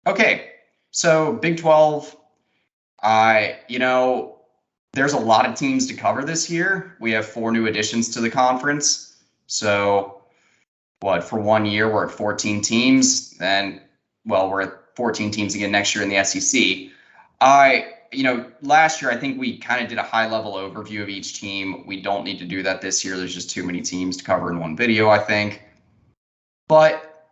Okay, so Big 12, there's a lot of teams to cover this year. We have 4 new additions to the conference. So, for 1 year, we're at 14 teams. Then, we're at 14 teams again next year in the SEC. Last year, I think we kind of did a high level overview of each team. We don't need to do that this year. There's just too many teams to cover in one video, I think. But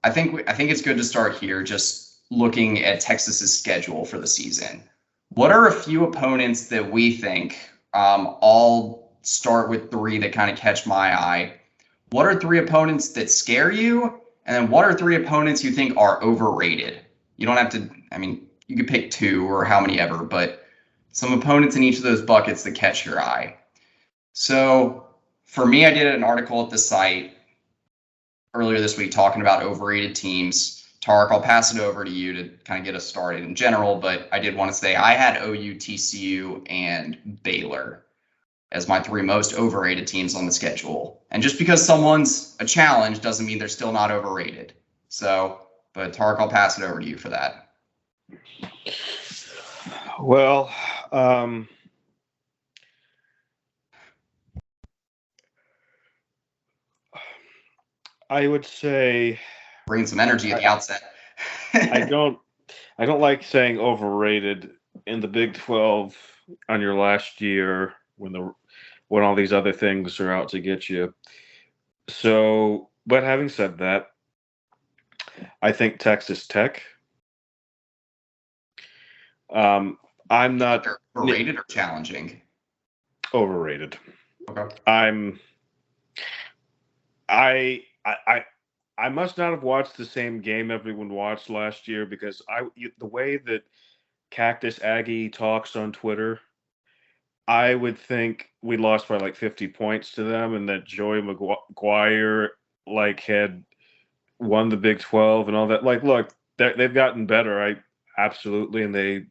I think it's good to start here, just looking at Texas's schedule for the season. What are a few opponents that we think all start with 3 that kind of catch my eye? What are 3 opponents that scare you? And then what are 3 opponents you think are overrated? You don't have to, you could pick 2 or how many ever, but some opponents in each of those buckets that catch your eye. So for me, I did an article at the site earlier this week talking about overrated teams. Tarik, I'll pass it over to you to kind of get us started in general, but I did want to say I had OU, TCU, and Baylor as my 3 most overrated teams on the schedule. And just because someone's a challenge doesn't mean they're still not overrated. But Tarik, I'll pass it over to you for that. Well, I would say bring some energy at the outset. I don't like saying overrated in the Big 12 on your last year when all these other things are out to get you. So, but having said that, I think Texas Tech. I'm not overrated or challenging. Overrated. Okay. I must not have watched the same game everyone watched last year because the way that Cactus Aggie talks on Twitter, I would think we lost by like 50 points to them, and that Joey McGuire had won the Big 12 and all that. Look, they've gotten better, absolutely, and they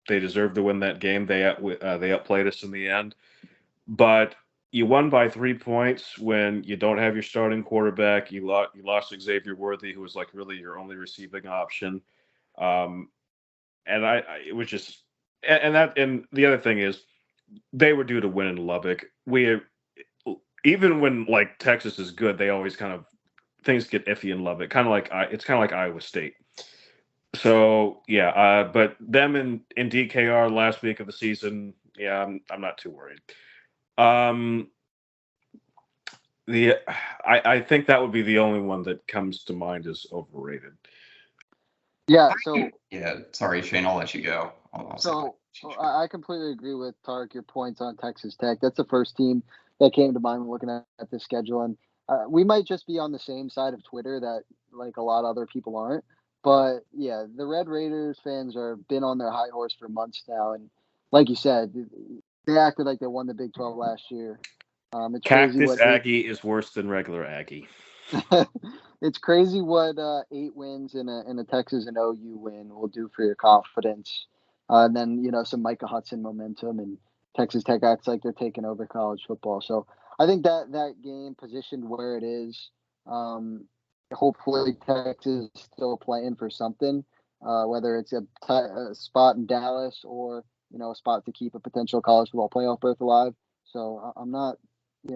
deserve to win that game. They outplayed us in the end, but you won by 3 points when you don't have your starting quarterback. You lost Xavier Worthy, who was really your only receiving option. And it was just, and the other thing is, they were due to win in Lubbock. Even when Texas is good, they always things get iffy in Lubbock. It's kind of like Iowa State. So yeah, but them in DKR last week of the season, yeah, I'm not too worried. I think that would be the only one that comes to mind as overrated. Yeah. Sorry, Shane, I'll let you go. I completely agree with Tarik, your points on Texas Tech. That's the first team that came to mind when looking at the schedule. And we might just be on the same side of Twitter that a lot of other people aren't. But yeah, the Red Raiders fans are been on their high horse for months now. And like you said, they acted like they won the Big 12 last year. It's Cactus Aggie is worse than regular Aggie. It's crazy what 8 wins in a Texas and OU win will do for your confidence. And then, some Micah Hudson momentum, and Texas Tech acts like they're taking over college football. So I think that game positioned where it is, hopefully Texas is still playing for something, whether it's a spot in Dallas or, a spot to keep a potential college football playoff berth alive. So I'm not,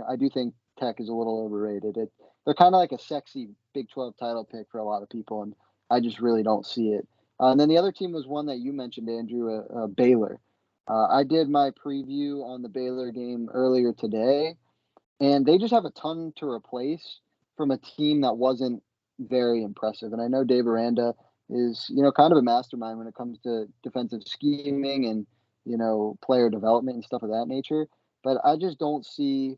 I do think Tech is a little overrated. They're kind of like a sexy Big 12 title pick for a lot of people, and I just really don't see it. And then the other team was one that you mentioned, Andrew, Baylor. I did my preview on the Baylor game earlier today, and they just have a ton to replace from a team that wasn't very impressive. And I know Dave Aranda is, kind of a mastermind when it comes to defensive scheming and, player development and stuff of that nature. But I just don't see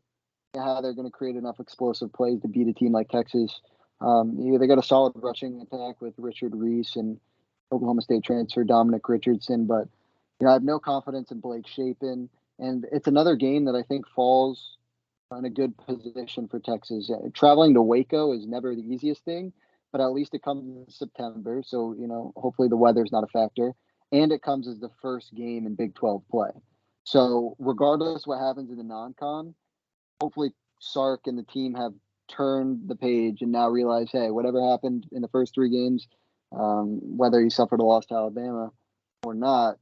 how they're going to create enough explosive plays to beat a team like Texas. They got a solid rushing attack with Richard Reese and Oklahoma State transfer Dominic Richardson, but I have no confidence in Blake Shapen, and it's another game that I think falls in a good position for Texas. Traveling to Waco is never the easiest thing, but at least it comes in September, so hopefully the weather's not a factor, and it comes as the first game in Big 12 play. So regardless what happens in the non-con, hopefully Sark and the team have turned the page and now realize, hey, whatever happened in the first 3 games, Whether he suffered a loss to Alabama or not,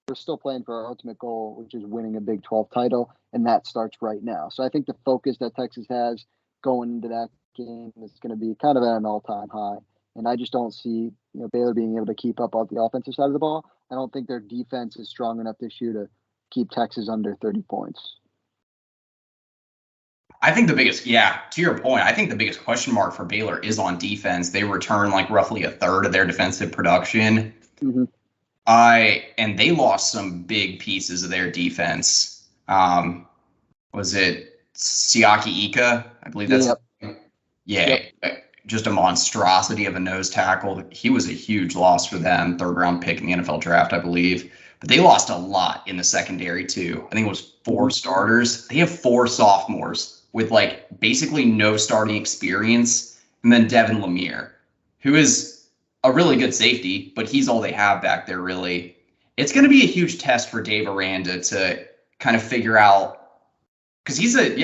we're still playing for our ultimate goal, which is winning a Big 12 title, and that starts right now. So I think the focus that Texas has going into that game is going to be kind of at an all-time high. And I just don't see Baylor being able to keep up on the offensive side of the ball. I don't think their defense is strong enough this year to keep Texas under 30 points. I think to your point, I think the biggest question mark for Baylor is on defense. They return like roughly a third of their defensive production. Mm-hmm. And they lost some big pieces of their defense. Was it Siaki Ika? I believe that's just a monstrosity of a nose tackle. He was a huge loss for them, third round pick in the NFL draft, I believe. But they lost a lot in the secondary too. I think it was 4 starters. They have 4 sophomores with like basically no starting experience, and then Devin Lemire, who is a really good safety, but he's all they have back there, really. It's going to be a huge test for Dave Aranda to kind of figure out, because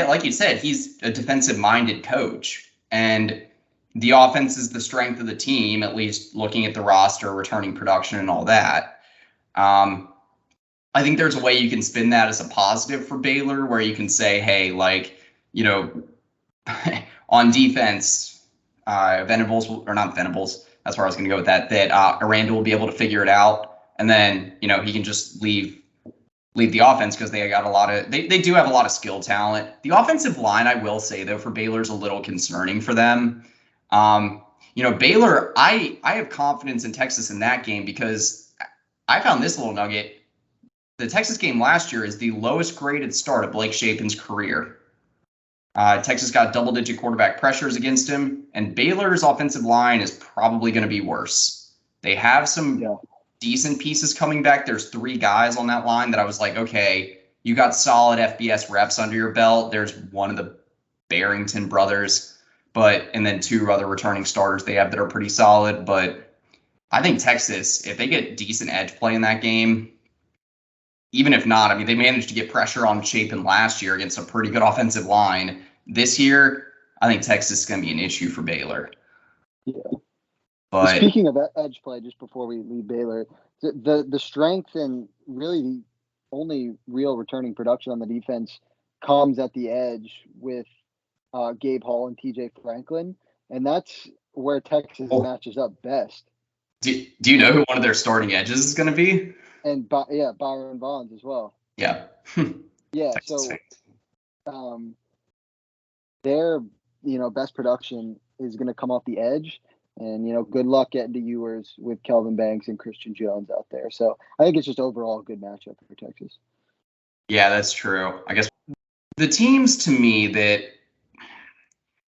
like you said, he's a defensive-minded coach, and the offense is the strength of the team, at least looking at the roster, returning production, and all that. I think there's a way you can spin that as a positive for Baylor, where you can say, hey, like, on defense, Venables, that's where I was going to go with that Aranda will be able to figure it out. And then, he can just leave the offense because they got they do have a lot of skill talent. The offensive line, I will say, though, for Baylor is a little concerning for them. Baylor, I have confidence in Texas in that game because I found this little nugget. The Texas game last year is the lowest graded start of Blake Shapen's career. Texas got double-digit quarterback pressures against him, and Baylor's offensive line is probably going to be worse. They have some decent pieces coming back. There's 3 guys on that line that I was like, okay, you got solid FBS reps under your belt. There's one of the Barrington brothers, and then 2 other returning starters they have that are pretty solid. But I think Texas, if they get decent edge play in that game, even if not, I mean, they managed to get pressure on Chapin last year against a pretty good offensive line. This year, I think Texas is going to be an issue for Baylor. Yeah. But speaking of edge play, just before we leave Baylor, the strength and really the only real returning production on the defense comes at the edge with Gabe Hall and TJ Franklin, and that's where Texas matches up best. Do you know who one of their starting edges is going to be? And Byron Bonds as well. Yeah. Yeah. So their best production is going to come off the edge, and good luck getting to Ewers with Kelvin Banks and Christian Jones out there. So I think it's just overall a good matchup for Texas. Yeah, that's true. I guess the teams to me that,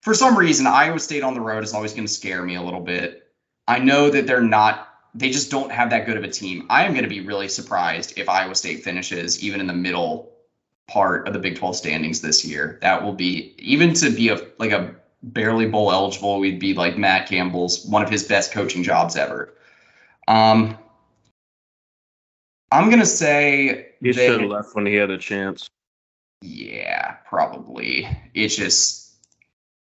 for some reason, Iowa State on the road is always going to scare me a little bit. I know that they just don't have that good of a team. I am going to be really surprised if Iowa State finishes even in the middle part of the Big 12 standings this year. That will be, even to be a barely bowl eligible, we'd be like Matt Campbell's, one of his best coaching jobs ever. I'm going to say he should have left when he had a chance. Yeah, probably. It's just,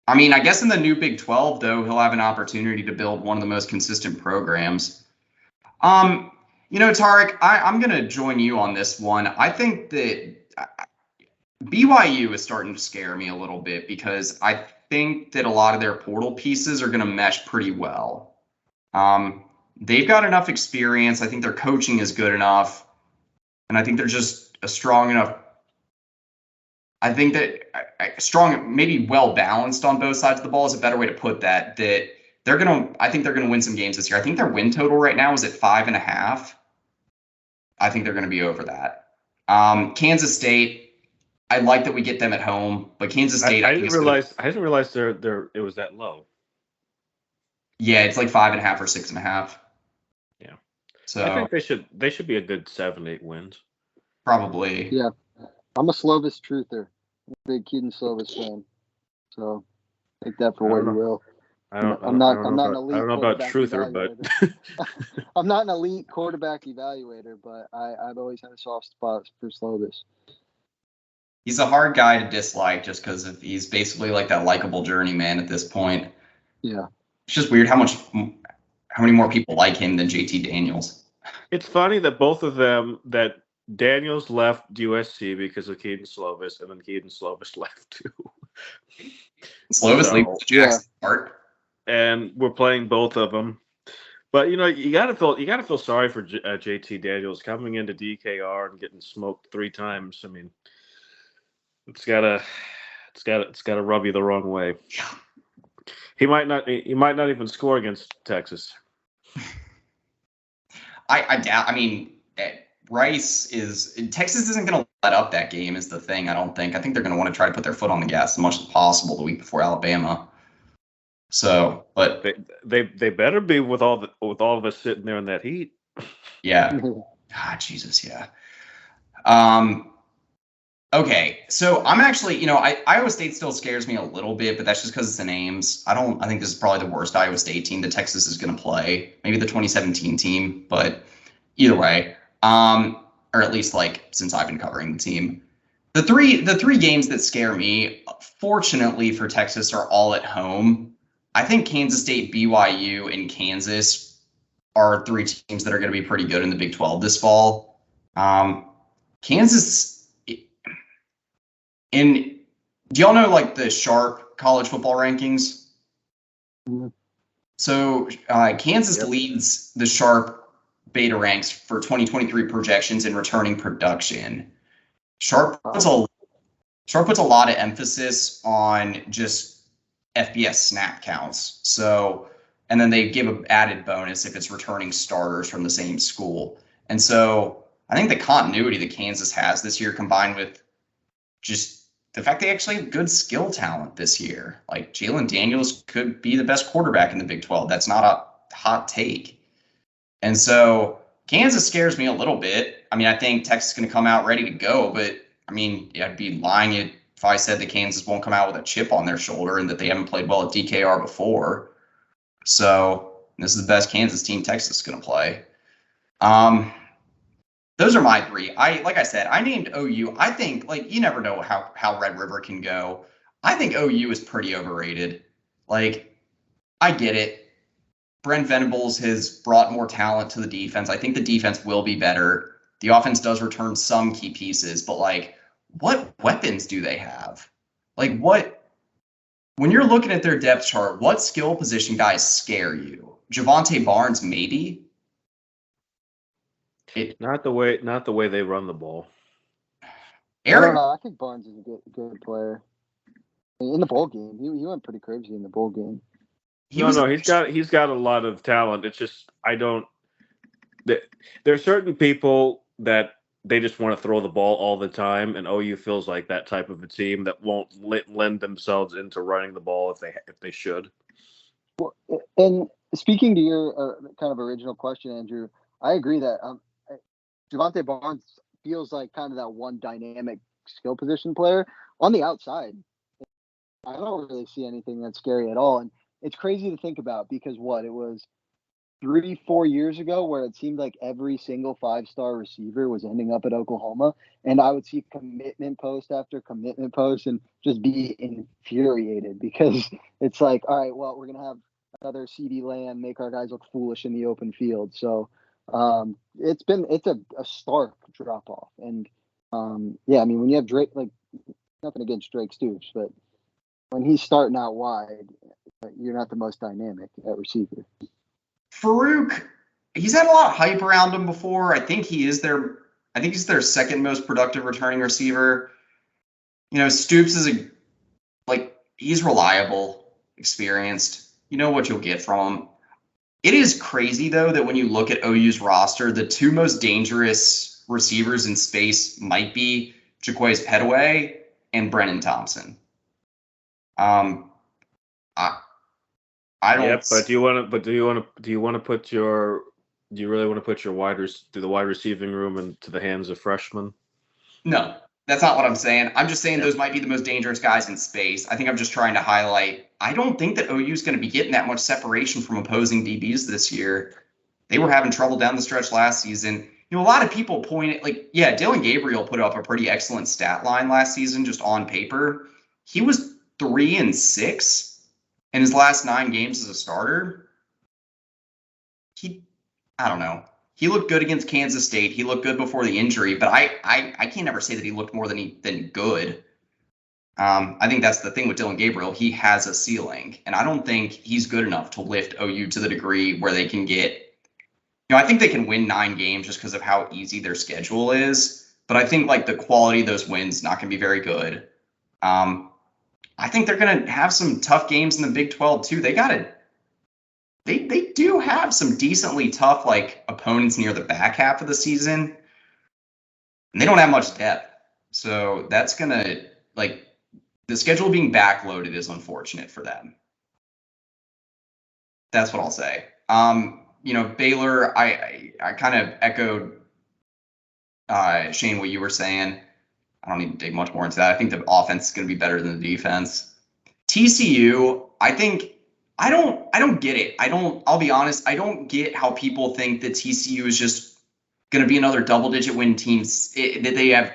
I mean, I guess in the new Big 12, though, he'll have an opportunity to build one of the most consistent programs. Tarik, I'm going to join you on this one. I think that BYU is starting to scare me a little bit because I think that a lot of their portal pieces are going to mesh pretty well. They've got enough experience. I think their coaching is good enough. And I think they're just a strong enough. I think that strong, maybe well balanced on both sides of the ball is a better way to put that. I think they're going to win some games this year. I think their win total right now is at 5.5. I think they're going to be over that. Kansas State, I like that we get them at home, but Kansas State, I didn't realize it was that low. Yeah, it's like 5.5 or 6.5. Yeah. So I think they should be a good 7-8 wins. Probably. Yeah. I'm a Slovis truther. I'm a big Keaton Slovis fan. So take that for what you will. I'm not an elite. I don't know about truther, but I'm not an elite quarterback evaluator, but I've always had a soft spot for Slovis. He's a hard guy to dislike just because he's basically like that likable journeyman at this point. Yeah. It's just weird how how many more people like him than JT Daniels? It's funny that both of them, that Daniels left USC because of Keaton Slovis, and then Keaton Slovis left too. Slovis So, leaves Jackson Hart. And we're playing both of them. But you gotta feel sorry for JT Daniels coming into DKR and getting smoked 3 times. I mean, it's gotta rub you the wrong way. He might not even score against Texas. I doubt. I mean, Texas isn't going to let up that game. Is the thing. I don't think. I think they're going to want to try to put their foot on the gas as much as possible the week before Alabama. So, but they better be with all of us sitting there in that heat. Yeah. God, Jesus, yeah. Okay, so I'm actually, Iowa State still scares me a little bit, but that's just because it's the names. I think this is probably the worst Iowa State team that Texas is going to play. Maybe the 2017 team, but either way, or at least like since I've been covering the team. The three games that scare me, fortunately for Texas, are all at home. I think Kansas State, BYU, and Kansas are 3 teams that are going to be pretty good in the Big 12 this fall. Kansas. And do y'all know like the Sharp college football rankings? Mm-hmm. So Kansas leads the Sharp beta ranks for 2023 projections in returning production. Sharp puts a lot of emphasis on just FBS snap counts. So, and then they give an added bonus if it's returning starters from the same school. And so I think the continuity that Kansas has this year, combined with just the fact they actually have good skill talent this year. Like Jalen Daniels could be the best quarterback in the Big 12. That's not a hot take. And so Kansas scares me a little bit. I mean, I think Texas is going to come out ready to go, but I mean, I'd be lying if I said that Kansas won't come out with a chip on their shoulder and that they haven't played well at DKR before. So this is the best Kansas team Texas is going to play. Those are my 3. Like I said, I named OU. I think like you never know how Red River can go. I think OU is pretty overrated. Like, I get it. Brent Venables has brought more talent to the defense. I think the defense will be better. The offense does return some key pieces, but like, what weapons do they have? Like, when you're looking at their depth chart, what skill position guys scare you? Javante Barnes, maybe. Not the way they run the ball. Eric, I don't know. I think Barnes is a good player. In the bowl game, he went pretty crazy in the bowl game. He's got a lot of talent. It's just there are certain people that they just want to throw the ball all the time, and OU feels like that type of a team that won't lend themselves into running the ball if they should. Well, and speaking to your kind of original question, Andrew, I agree that Javante Barnes feels like kind of that one dynamic skill position player on the outside. I don't really see anything that's scary at all. And it's crazy to think about because it was 3-4 years ago where it seemed like every single 5-star receiver was ending up at Oklahoma. And I would see commitment post after commitment post and just be infuriated because it's like, all right, well, we're going to have another CD Lamb make our guys look foolish in the open field. So it's a stark drop off. And I mean, when you have Drake, like nothing against Drake Stoops, but when he's starting out wide, you're not the most dynamic at receiver. Farouk, he's had a lot of hype around him before. I think he's their second most productive returning receiver. Stoops is he's reliable, experienced. You know what you'll get from him. It is crazy though that when you look at OU's roster, the 2 most dangerous receivers in space might be Jaquez Petaway and Brennan Thompson. I don't. Yep, but do you really want to put the wide receiving room into the hands of freshmen? No, that's not what I'm saying. I'm just saying those might be the most dangerous guys in space. I think I'm just trying to highlight. I don't think that OU is going to be getting that much separation from opposing DBs this year. They were having trouble down the stretch last season. A lot of people point at Dylan Gabriel put up a pretty excellent stat line last season just on paper. He was 3-6 in his last 9 games as a starter. I don't know. He looked good against Kansas State. He looked good before the injury, but I can't ever say that he looked more than good. I think that's the thing with Dylan Gabriel. He has a ceiling, and I don't think he's good enough to lift OU to the degree where they can get. I think they can win 9 games just because of how easy their schedule is. But I think like the quality of those wins not going to be very good. I think they're going to have some tough games in the Big 12 too. They do have some decently tough like opponents near the back half of the season, and they don't have much depth. So that's gonna like the schedule being backloaded is unfortunate for them. That's what I'll say. Baylor, I kind of echoed Shane what you were saying. I don't need to dig much more into that. I think the offense is going to be better than the defense. TCU, I don't get it. I'll be honest, I don't get how people think that TCU is just going to be another double-digit win team. That they have,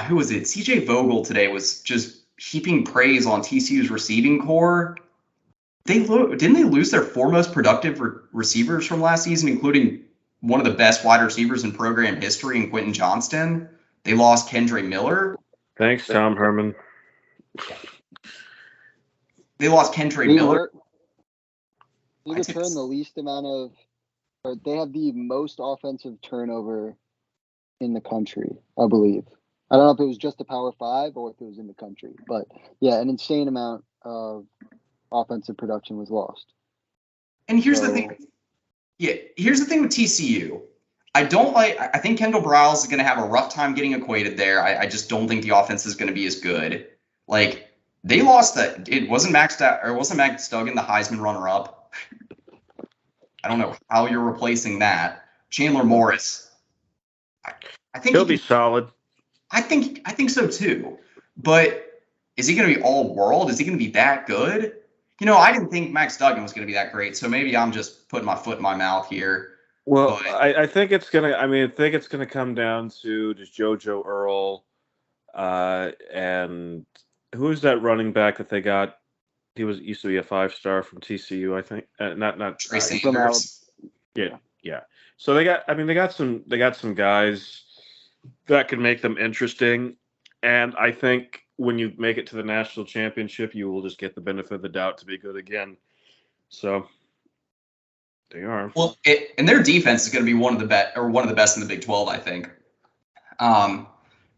who was it? CJ Vogel today was just heaping praise on TCU's receiving core. Didn't they lose their 4 most productive receivers from last season, including one of the best wide receivers in program history in Quentin Johnston? They lost Kendre Miller. Thanks, Tom Herman. They lost Kendre Miller. They return the least amount of, or they have the most offensive turnover in the country, I believe. I don't know if it was just the Power 5 or if it was in the country, but yeah, an insane amount of offensive production was lost. And here's the thing. Yeah, here's the thing with TCU. I think Kendall Briles is going to have a rough time getting acquainted there. I just don't think the offense is going to be as good. Like, they lost that. It wasn't Max Duggan the Heisman runner-up. I don't know how you're replacing that. Chandler Morris. I think he'll be solid. I think so too. But is he going to be all world? Is he going to be that good? I didn't think Max Duggan was going to be that great. So maybe I'm just putting my foot in my mouth here. Well, I think it's gonna. I think it's gonna come down to just JoJo Earl, and who's that running back that they got? He used to be a 5-star from TCU, I think. Not Trey Sanders. Yeah. So they got some guys that can make them interesting, and I think when you make it to the national championship, you will just get the benefit of the doubt to be good again. So. They are. Well, and their defense is going to be one of the best in the Big 12, I think.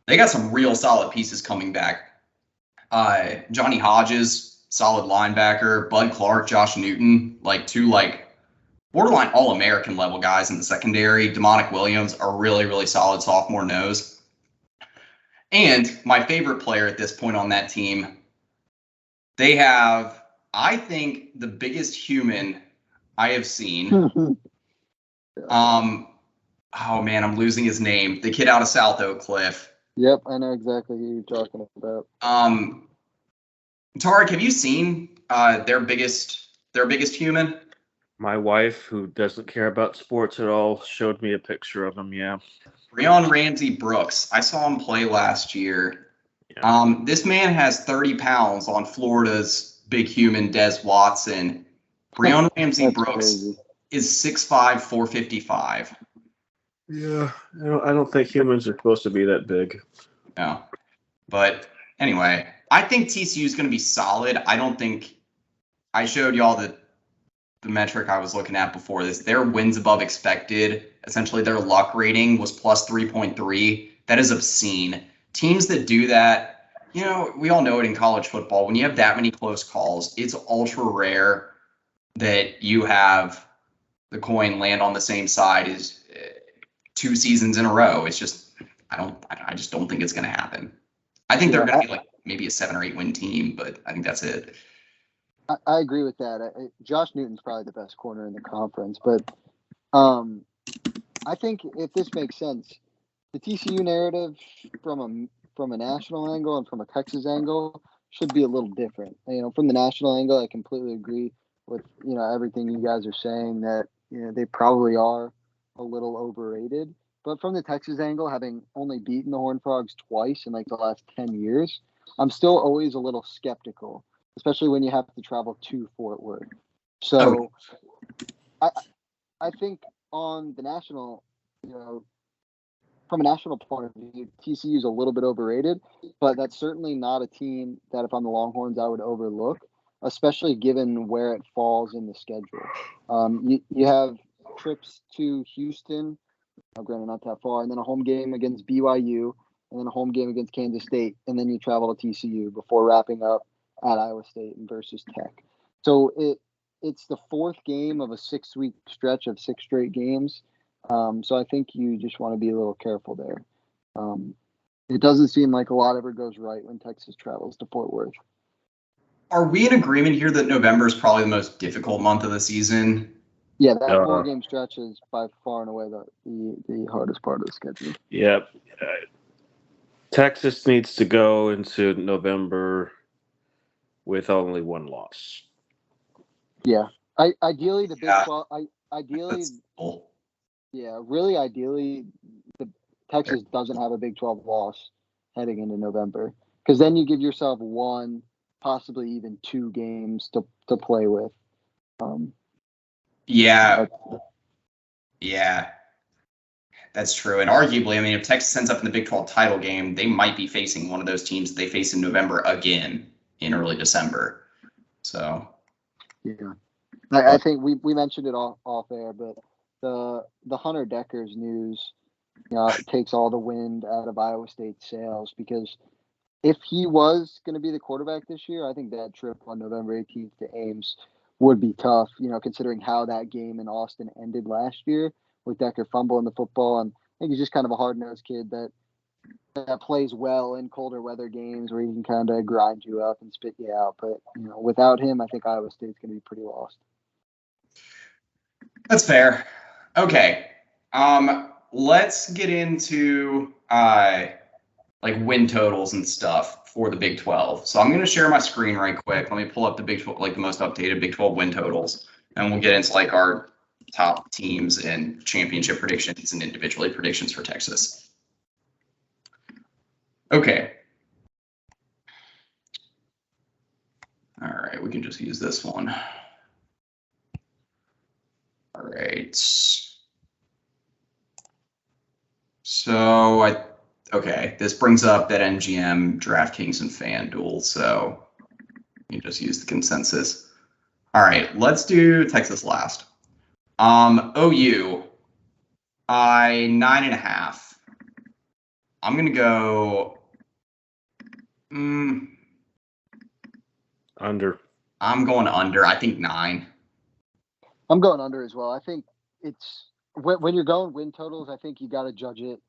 They got some real solid pieces coming back. Johnny Hodges, solid linebacker. Bud Clark, Josh Newton, two borderline All-American level guys in the secondary. Demonic Williams, a really, really solid sophomore nose. And my favorite player at this point on that team, they have, I think, the biggest human I have seen. Oh man, I'm losing his name. The kid out of South Oak Cliff. Yep, I know exactly who you're talking about. Tarik, have you seen their biggest human? My wife, who doesn't care about sports at all, showed me a picture of him. Yeah. Breon Ramsey Brooks. I saw him play last year. Yeah. This man has 30 pounds on Florida's big human Des Watson. Breon Ramsey Brooks is 6'5", 455. Yeah, I don't think humans are supposed to be that big. No. But anyway, I think TCU is going to be solid. I don't think I showed y'all the metric I was looking at before this. Their wins above expected, essentially their luck rating was plus 3.3. That is obscene. Teams that do that, we all know it in college football. When you have that many close calls, it's ultra rare that you have the coin land on the same side as 2 seasons in a row. It's just I just don't think it's going to happen. I think they're going to be maybe a 7 or 8 win team, but I think that's it. I agree with that. Josh Newton's probably the best corner in the conference, but I think if this makes sense, the TCU narrative from a national angle and from a Texas angle should be a little different. From the national angle, I completely agree with everything you guys are saying, that they probably are a little overrated. But from the Texas angle, having only beaten the Horned Frogs twice in the last 10 years, I'm still always a little skeptical, especially when you have to travel to Fort Worth. So I think on the national, from a national point of view, TCU is a little bit overrated, but that's certainly not a team that if I'm the Longhorns, I would overlook, especially given where it falls in the schedule. You have trips to Houston, granted not that far, and then a home game against BYU, and then a home game against Kansas State, and then you travel to TCU before wrapping up at Iowa State and versus Tech. So it's the fourth game of a 6-week stretch of 6 straight games. So I think you just want to be a little careful there. It doesn't seem like a lot ever goes right when Texas travels to Fort Worth. Are we in agreement here that November is probably the most difficult month of the season? Yeah, that 4-game stretch is by far and away the hardest part of the schedule. Yep. Texas needs to go into November with only 1 loss. Yeah. Ideally, the Big 12. Ideally, really ideally, the Texas doesn't have a Big 12 loss heading into November, because then you give yourself 1, possibly even 2 games to play with. Yeah, that's true. And arguably, I mean, if Texas ends up in the Big 12 title game, they might be facing one of those teams that they face in November again in early December. So, yeah, I think we mentioned it off air, but the Hunter Deckers news, takes all the wind out of Iowa State's sails, because if he was going to be the quarterback this year, I think that trip on November 18th to Ames would be tough, considering how that game in Austin ended last year with Decker fumbling the football. And I think he's just kind of a hard-nosed kid that plays well in colder weather games where he can kind of grind you up and spit you out. But, without him, I think Iowa State's going to be pretty lost. that's fair. Okay. Let's get into win totals and stuff for the Big 12. So I'm going to share my screen right quick. Let me pull up the Big 12, the most updated Big 12 win totals, and we'll get into our top teams and championship predictions and individually predictions for Texas. Okay. All right, we can just use this one. All right. So this brings up that MGM, DraftKings, and FanDuel. So you just use the consensus. All right, let's do Texas last. OU, 9.5. I'm gonna go under. I'm going under. I think 9. I'm going under as well. I think it's when you're going win totals, I think you got to judge it.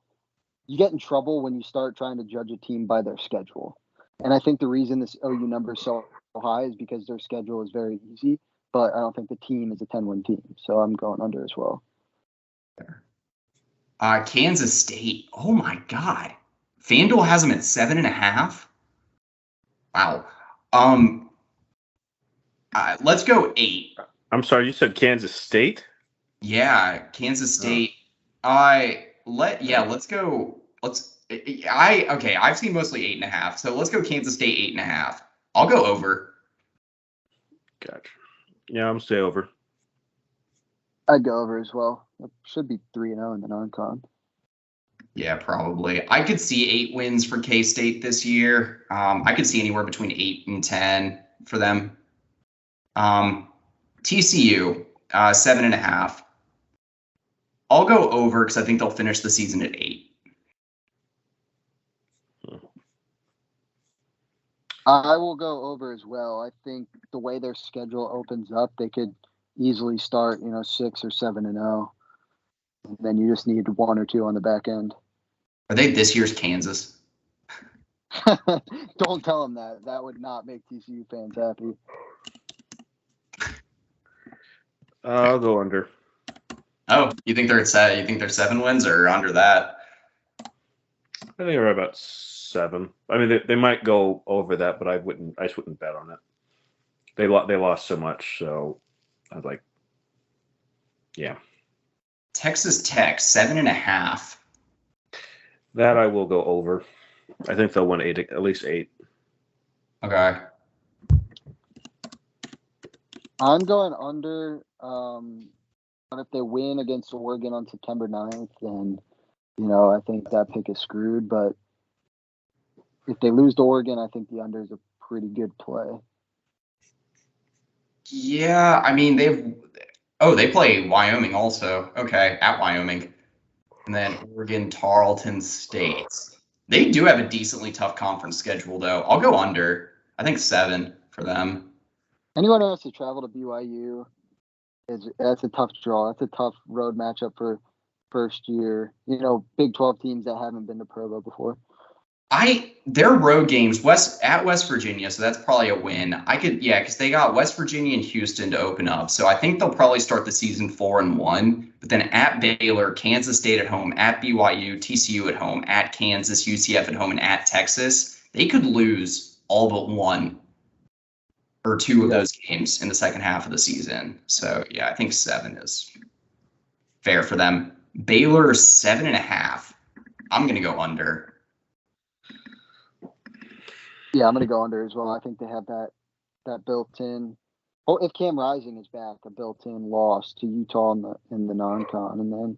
You get in trouble when you start trying to judge a team by their schedule. And I think the reason this OU number is so high is because their schedule is very easy, but I don't think the team is a 10-win team. So I'm going under as well. Kansas State. Oh my God. FanDuel has them at 7.5. Wow. Let's go 8. I'm sorry, you said Kansas State? Yeah, Kansas State. Let's go. I've seen mostly 8.5. So let's go Kansas State 8.5. I'll go over. Gotcha. Yeah, I'm gonna stay over. I'd go over as well. It should be 3-0 in the non-con. Yeah, probably. I could see 8 wins for K-State this year. I could see anywhere between 8 and 10 for them. TCU, 7.5. I'll go over because I think they'll finish the season at 8. I will go over as well. I think the way their schedule opens up, they could easily start, 6 or 7-0. And then you just need 1 or 2 on the back end. Are they this year's Kansas? Don't tell them that. That would not make TCU fans happy. I'll go under. Oh, you think they're at 7? You think they're 7 wins or under that? I think they're about 7. I mean, they might go over that, but I just wouldn't bet on it. They lost so much, so I was like, yeah. Texas Tech, 7.5. That I will go over. I think they'll win 8, at least 8. Okay. I'm going under. But if they win against Oregon on September 9th, then, I think that pick is screwed. But if they lose to Oregon, I think the under is a pretty good play. Yeah, I mean, they play Wyoming also. Okay, at Wyoming. And then Oregon, Tarleton State. They do have a decently tough conference schedule, though. I'll go under. I think 7 for them. Anyone who has to travel to BYU, that's a tough draw. That's a tough road matchup for first year. Big 12 teams that haven't been to Provo before. Their road games at West Virginia, so that's probably a win. Because they got West Virginia and Houston to open up, so I think they'll probably start the season 4-1. But then at Baylor, Kansas State at home, at BYU, TCU at home, at Kansas, UCF at home, and at Texas, they could lose all but 1 or 2 of those games in the second half of the season. So yeah, I think 7 is fair for them. Baylor 7.5. I'm gonna go under. Yeah, I'm going to go under as well. I think they have that built-in. Oh, if Cam Rising is back, a built-in loss to Utah in the non-con, and then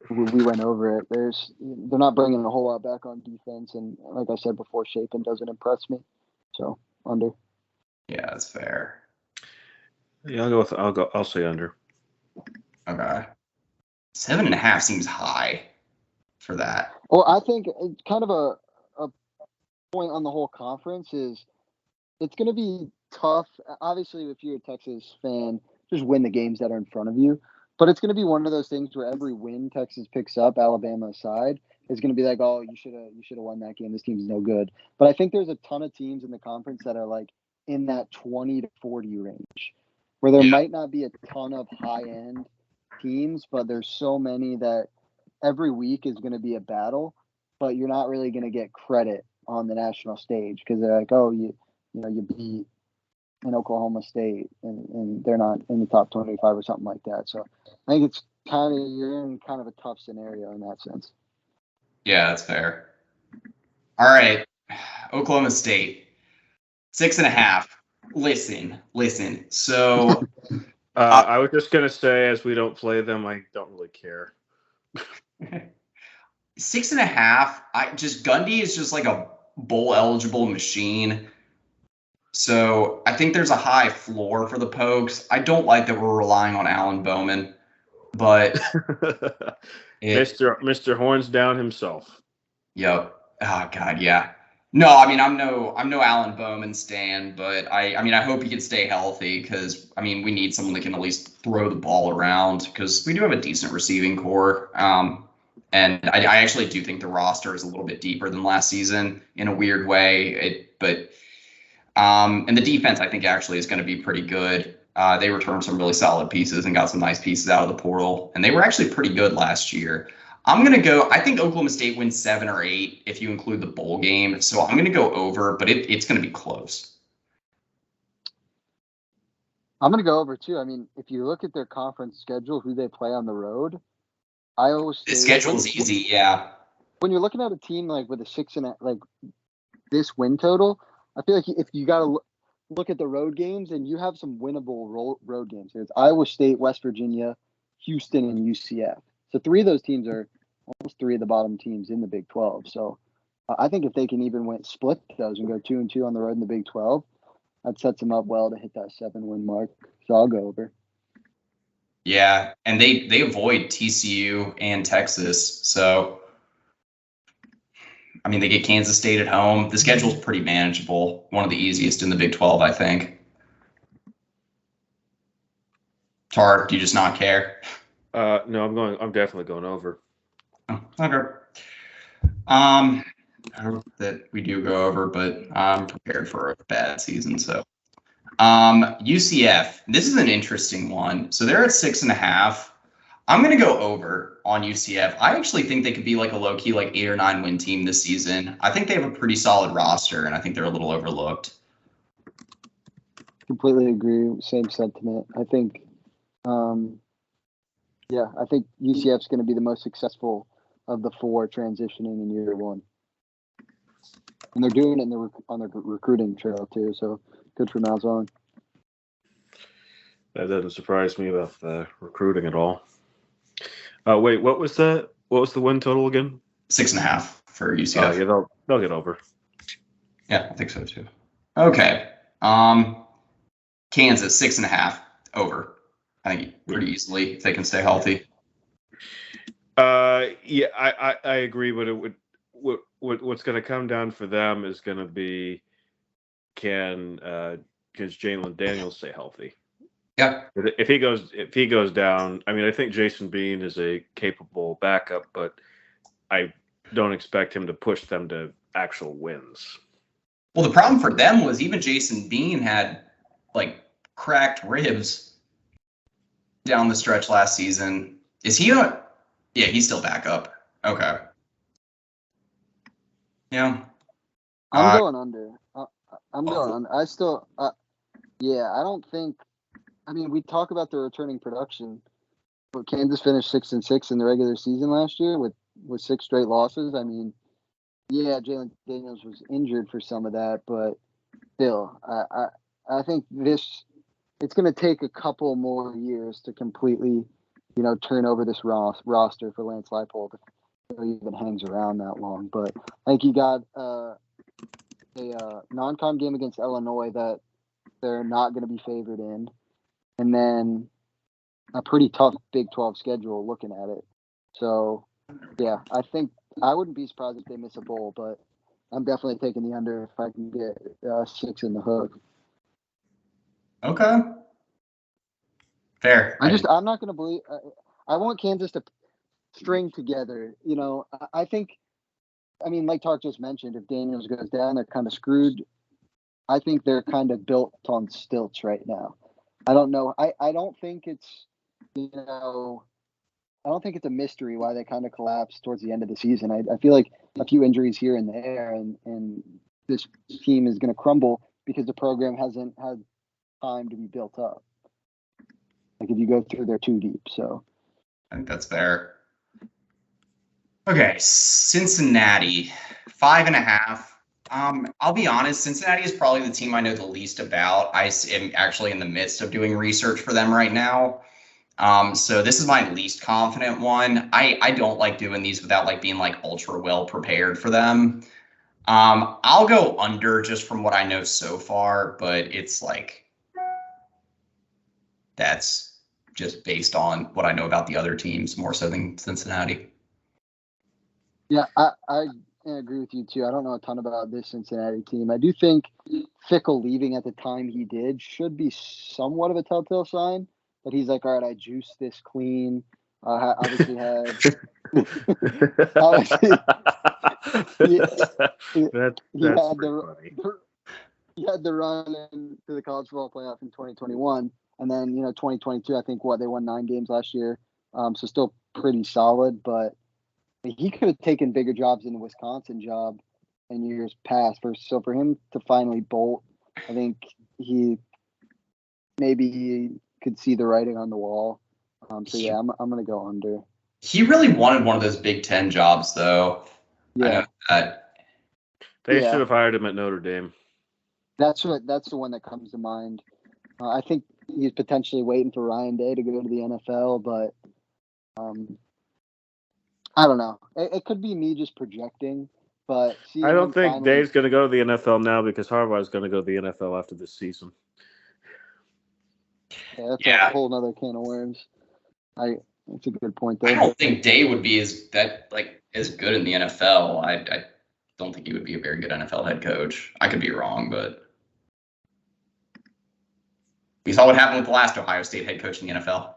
we went over it. They're not bringing a whole lot back on defense, and like I said before, Shapen doesn't impress me. So under. Yeah, that's fair. Yeah, I'll say under. Okay. 7.5 seems high for that. Well, I think it's kind of a point on the whole conference is it's going to be tough. Obviously, if you're a Texas fan, just win the games that are in front of you. But it's going to be one of those things where every win Texas picks up, Alabama aside, is going to be like, oh, you should have won that game. This team's no good. But I think there's a ton of teams in the conference that are like in that 20 to 40 range, where there might not be a ton of high-end teams, but there's so many that every week is going to be a battle, but you're not really going to get credit on the national stage because they're like, oh, you beat in Oklahoma State and they're not in the top 25 or something like that. So I think it's you're in kind of a tough scenario in that sense. Yeah, that's fair. All right. Oklahoma State 6.5. Listen. So I was just going to say, as we don't play them, I don't really care. 6.5. Gundy is just like a bowl eligible machine. So I think there's a high floor for the Pokes. I don't like that we're relying on Alan Bowman, but Mr. Hornsdown himself. Yep. Oh God, yeah. No, I mean I'm no Alan Bowman stan, but I hope he can stay healthy because we need someone that can at least throw the ball around because we do have a decent receiving core. And I actually do think the roster is a little bit deeper than last season in a weird way. And the defense, I think, actually is going to be pretty good. They returned some really solid pieces and got some nice pieces out of the portal. And they were actually pretty good last year. I'm going to go – I think Oklahoma State wins 7 or 8 if you include the bowl game. So I'm going to go over, but it's going to be close. I'm going to go over, too. I mean, if you look at their conference schedule, who they play on the road, Iowa State – the schedule's easy, yeah. When you're looking at a team like with a 6.5 – like this win total – I feel like if you got to look at the road games, and you have some winnable road games. There's Iowa State, West Virginia, Houston, and UCF. So 3 of those teams are almost 3 of the bottom teams in the Big 12. So I think if they can even split those and go 2-2 on the road in the Big 12, that sets them up well to hit that 7-win mark. So I'll go over. Yeah, and they avoid TCU and Texas. So they get Kansas State at home. The schedule's pretty manageable. One of the easiest in the Big 12, I think. Tar, do you just not care? No, I'm definitely going over. Oh, okay. I hope that we do go over, but I'm prepared for a bad season. So, UCF. This is an interesting one. So they're at 6.5. I'm going to go over on UCF. I actually think they could be like a low-key 8 or 9 win team this season. I think they have a pretty solid roster, and I think they're a little overlooked. Completely agree. Same sentiment. I think, I think UCF's going to be the most successful of the 4 transitioning in year 1. And they're doing it on their recruiting trail, too, so good for Malzahn. That doesn't surprise me about the recruiting at all. Wait, what was that? What was the win total again? 6.5 for Oh, UCF. yeah, they'll get over. Yeah, I think so too. Okay. Kansas 6.5 over. I think pretty easily if they can stay healthy. Yeah, I agree, but what's going to come down for them is going to be can Jalen Daniels stay healthy? Yeah. If he goes down, I mean, I think Jason Bean is a capable backup, but I don't expect him to push them to actual wins. Well, the problem for them was even Jason Bean had like cracked ribs down the stretch last season. Is he a? Yeah, he's still back up. Okay. Yeah. I'm going under. I'm going under. I still, yeah, I don't think. I mean, we talk about the returning production, but Kansas finished 6-6 in the regular season last year with 6 straight losses. I mean, yeah, Jalen Daniels was injured for some of that, but still, I think it's going to take a couple more years to completely, turn over this roster for Lance Leipold if he even hangs around that long. But I think he got a non-con game against Illinois that they're not going to be favored in, and then a pretty tough Big 12 schedule looking at it. So, yeah, I think I wouldn't be surprised if they miss a bowl, but I'm definitely taking the under if I can get 6 in the hook. Okay. Fair. I'm not going to believe. I want Kansas to string together. I think. I mean, like Tark just mentioned, if Daniels goes down, they're kind of screwed. I think they're kind of built on stilts right now. I don't know. I don't think it's, I don't think it's a mystery why they kind of collapsed towards the end of the season. I feel like a few injuries here and there, and this team is going to crumble because the program hasn't had time to be built up. Like if you go through, they're too deep. So I think that's fair. Okay, Cincinnati, 5.5. I'll be honest, Cincinnati is probably the team I know the least about. I am actually in the midst of doing research for them right now. So this is my least confident one. I don't like doing these without like being like ultra well prepared for them. I'll go under just from what I know so far, but it's like that's just based on what I know about the other teams more so than Cincinnati. Yeah, I agree with you too. I don't know a ton about this Cincinnati team. I do think Fickle leaving at the time he did should be somewhat of a telltale sign that he's like, all right, I juiced this clean. Obviously had obviously he had the run into the college football playoff in 2021, and then 2022. I think they won 9 games last year, so still pretty solid, but. He could have taken bigger jobs in the Wisconsin job in years past. So for him to finally bolt, I think he could see the writing on the wall. So yeah, I'm gonna go under. He really wanted one of those Big Ten jobs, though. Yeah, I know that. They should have hired him at Notre Dame. That's the one that comes to mind. I think he's potentially waiting for Ryan Day to go to the NFL, but I don't know. It could be me just projecting, but I don't think Dave's going to go to the NFL now because Harbaugh is going to go to the NFL after this season. Yeah, that's a whole other can of worms. That's a good point there. I don't think Day would be as good in the NFL. I don't think he would be a very good NFL head coach. I could be wrong, but we saw what happened with the last Ohio State head coach in the NFL.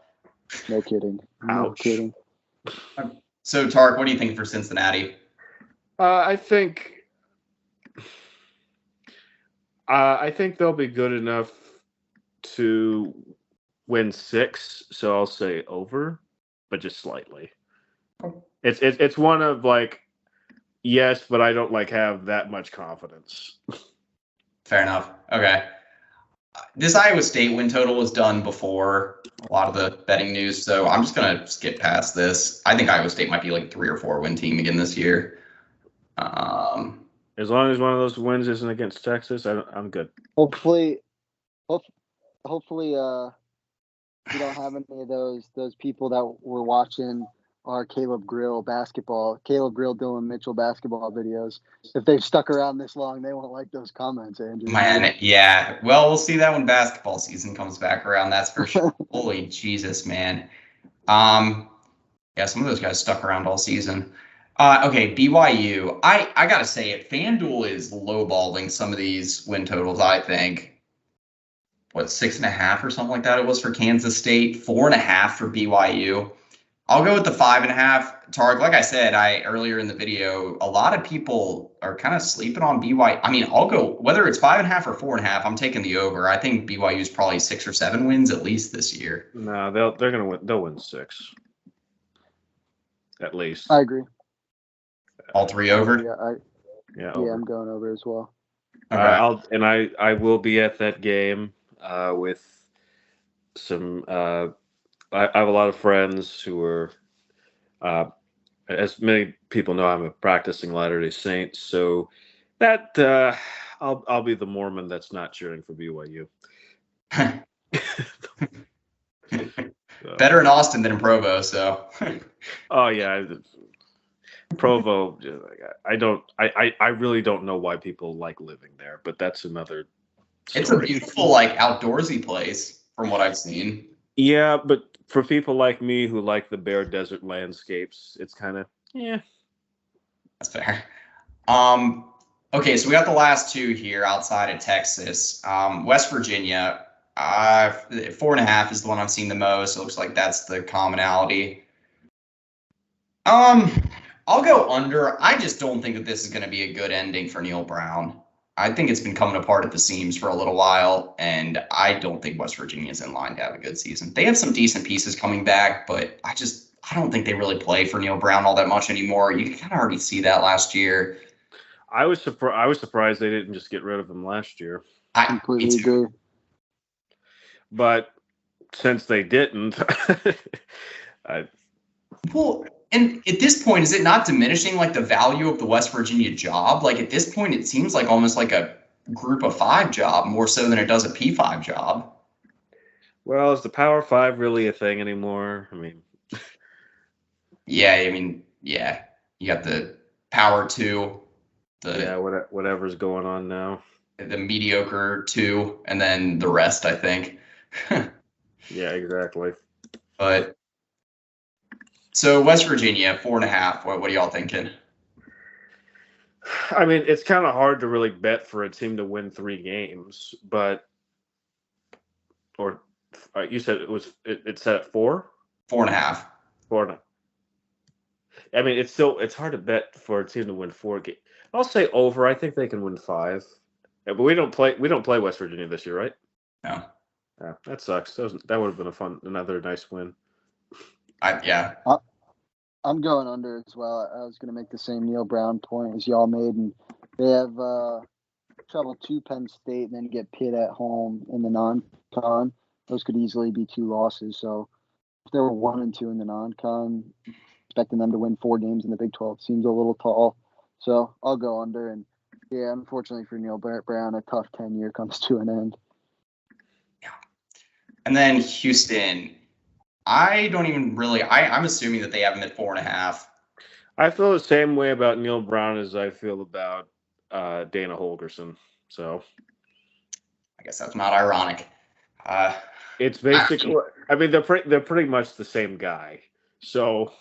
No kidding. No kidding. So, Tark, what do you think for Cincinnati? I think they'll be good enough to win 6. So I'll say over, but just slightly. It's one of like yes, but I don't have that much confidence. Fair enough. Okay. This Iowa State win total was done before a lot of the betting news, so I'm just going to skip past this. I think Iowa State might be like 3 or 4 win team again this year. As long as one of those wins isn't against Texas, I'm good. Hopefully, We don't have any of those people that were watching our Caleb Grill, Dylan Mitchell basketball videos. If they've stuck around this long, they won't like those comments, Andrew. Man, yeah. Well, we'll see that when basketball season comes back around. That's for sure. Holy Jesus, man. Yeah, some of those guys stuck around all season. Okay, BYU. I gotta say it. FanDuel is lowballing some of these win totals. I think. What, 6.5 or something like that? It was for Kansas State. 4.5 for BYU. I'll go with the 5.5. Tarik, like I said, earlier in the video, a lot of people are kind of sleeping on BYU. I mean, I'll go whether it's 5.5 or 4.5. I'm taking the over. I think BYU is probably 6 or 7 wins at least this year. No, they're gonna win. They'll win 6, at least. I agree. All 3 over. Yeah, I'm going over as well. Okay. I will be at that game with some. I have a lot of friends who are, as many people know, I'm a practicing Latter-day Saint, so that I'll be the Mormon that's not cheering for BYU. Better in Austin than in Provo, so. Oh yeah, Provo. I really don't know why people like living there, but that's another story. It's a beautiful, like, outdoorsy place from what I've seen. Yeah, but for people like me who like the bare desert landscapes, it's kind of That's fair. Okay, so we got the last 2 here outside of Texas. West Virginia, 4.5 is the one I've seen the most. It looks like that's the commonality. I'll go under. I just don't think that this is going to be a good ending for Neil Brown. I think it's been coming apart at the seams for a little while, and I don't think West Virginia is in line to have a good season. They have some decent pieces coming back, but I don't think they really play for Neil Brown all that much anymore. You can kind of already see that last year. I was surprised they didn't just get rid of him last year. I completely agree. But since they didn't, well, and at this point, is it not diminishing like the value of the West Virginia job? Like at this point, it seems like almost like a group of 5 job more so than it does a P5 job. Well, is the Power 5 really a thing anymore? I mean, yeah, you got the Power 2. Whatever's going on now. The mediocre 2, and then the rest, I think. Yeah, exactly. But so West Virginia, 4.5. What are y'all thinking? I mean, it's kind of hard to really bet for a team to win 3 games, but you said it's set at 4? 4.5. 4.5. I mean, it's hard to bet for a team to win 4 games. I'll say over. I think they can win 5. Yeah, but we don't play West Virginia this year, right? No. Yeah, that sucks. That would have been another nice win. Yeah. I'm going under as well. I was going to make the same Neil Brown point as y'all made, and they have travel to Penn State and then get Pitt at home in the non-con. Those could easily be 2 losses. So if they were 1 and 2 in the non-con, expecting them to win 4 games in the Big 12 seems a little tall. So I'll go under. And yeah, unfortunately for Neil Brown, a tough 10-year comes to an end. Yeah. And then Houston, I don't even really. I'm assuming that they have him at 4.5. I feel the same way about Neil Brown as I feel about Dana Holgerson. So I guess that's not ironic. It's basically. I mean, they're pretty much the same guy. So.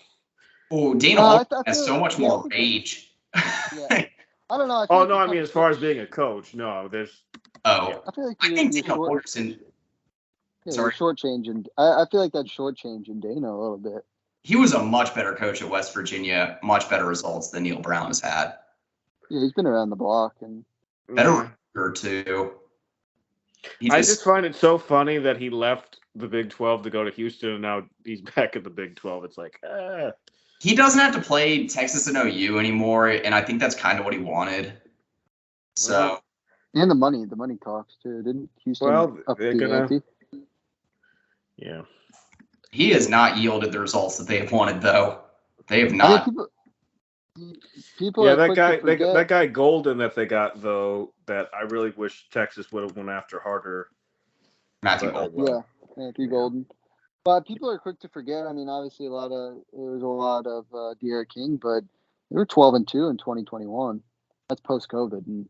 Oh, Dana Holgerson has so much more rage. Yeah. I don't know. I mean, as far as being a coach, no, there's. Oh, I feel like I think Dana Holgerson. Sorry, shortchanging. I feel like that's shortchanging Dana a little bit. He was a much better coach at West Virginia, much better results than Neil Brown has had. Yeah, he's been around the block and better recruiter too. I just find it so funny that he left the Big 12 to go to Houston, and now he's back at the Big 12. It's like, He doesn't have to play Texas and OU anymore, and I think that's kind of what he wanted. So. And the money talks too. Didn't Houston up the ante? Yeah. He has not yielded the results that they have wanted, though. They have not. People that guy Golden that they got, though, that I really wish Texas would have went after harder. Matthew Golden. Yeah, Matthew Golden. But people are quick to forget. I mean, obviously, there was a lot of De'Aaron King, but they were 12-2 in 2021. That's post-COVID, and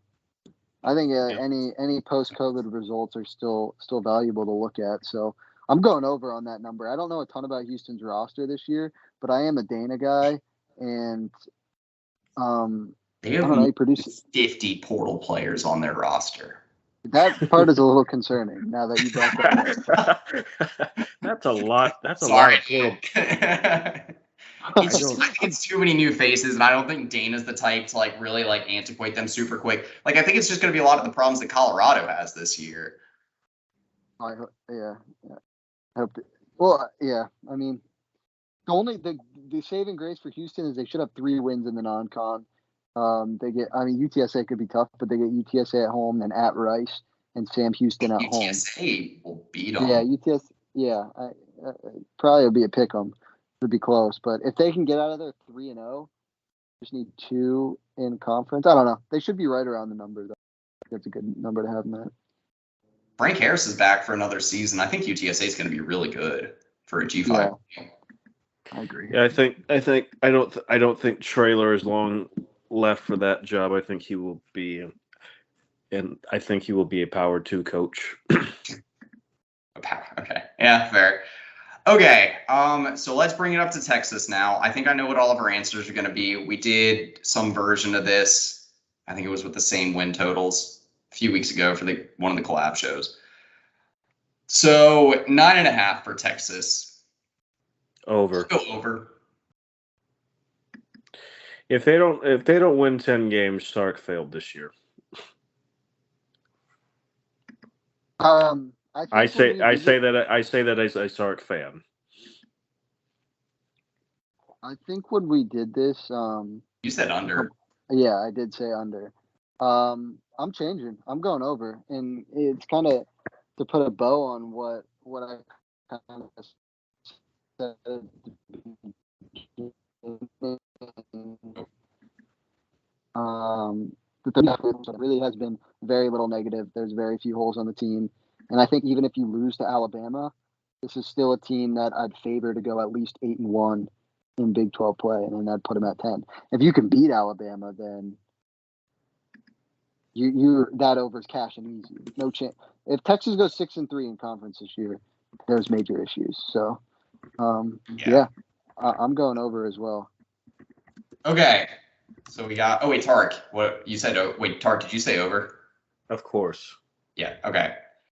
I think any post-COVID results are still valuable to look at. So I'm going over on that number. I don't know a ton about Houston's roster this year, but I am a Dana guy, and They I have don't know. He produces 50 portal players on their roster. that part is a little concerning. Now that you brought that up, That's a lot. That's a Sorry. lot of portal. I think it's too many new faces, and I don't think Dana's the type to like really like antiquate them super quick. Like I think it's just going to be a lot of the problems that Colorado has this year. Yeah. Hope well, yeah. I mean, the saving grace for Houston is they should have 3 wins in the non-con. UTSA could be tough, but they get UTSA at home and at Rice and Sam Houston at home. UTSA will beat them. Yeah, UTSA. Yeah, probably would be a pick 'em. Would be close, but if they can get out of there 3-0, just need 2 in conference. I don't know. They should be right around the number though. That's a good number to have, Matt. Frank Harris is back for another season. I think UTSA is going to be really good for a G5. Yeah, I agree. Yeah, I don't think Traylor is long left for that job. I think he will be, and I think he will be a Power 2 coach. Okay. Yeah, fair. Okay. So let's bring it up to Texas now. I think I know what all of our answers are going to be. We did some version of this. I think it was with the same win totals a few weeks ago for one of the collab shows. So 9.5 for Texas. Over. Let's go over. If they don't win 10 games, Sark failed this year. I say that as a Sark fan. I think when we did this, You said under. Yeah, I did say under. I'm changing. I'm going over, and it's kind of to put a bow on what I kind of said. The really has been very little negative. There's very few holes on the team, and I think even if you lose to Alabama, this is still a team that I'd favor to go at least 8-1 in Big 12 play, and then that'd put them at 10. If you can beat Alabama, then you that over's cash and easy. No chance. If Texas goes 6-3 in conference this year, there's major issues. So, yeah, I'm going over as well. Okay. So we got. Oh wait, Tarik. What you said? Wait, Tarik, did you say over? Of course. Yeah. Okay.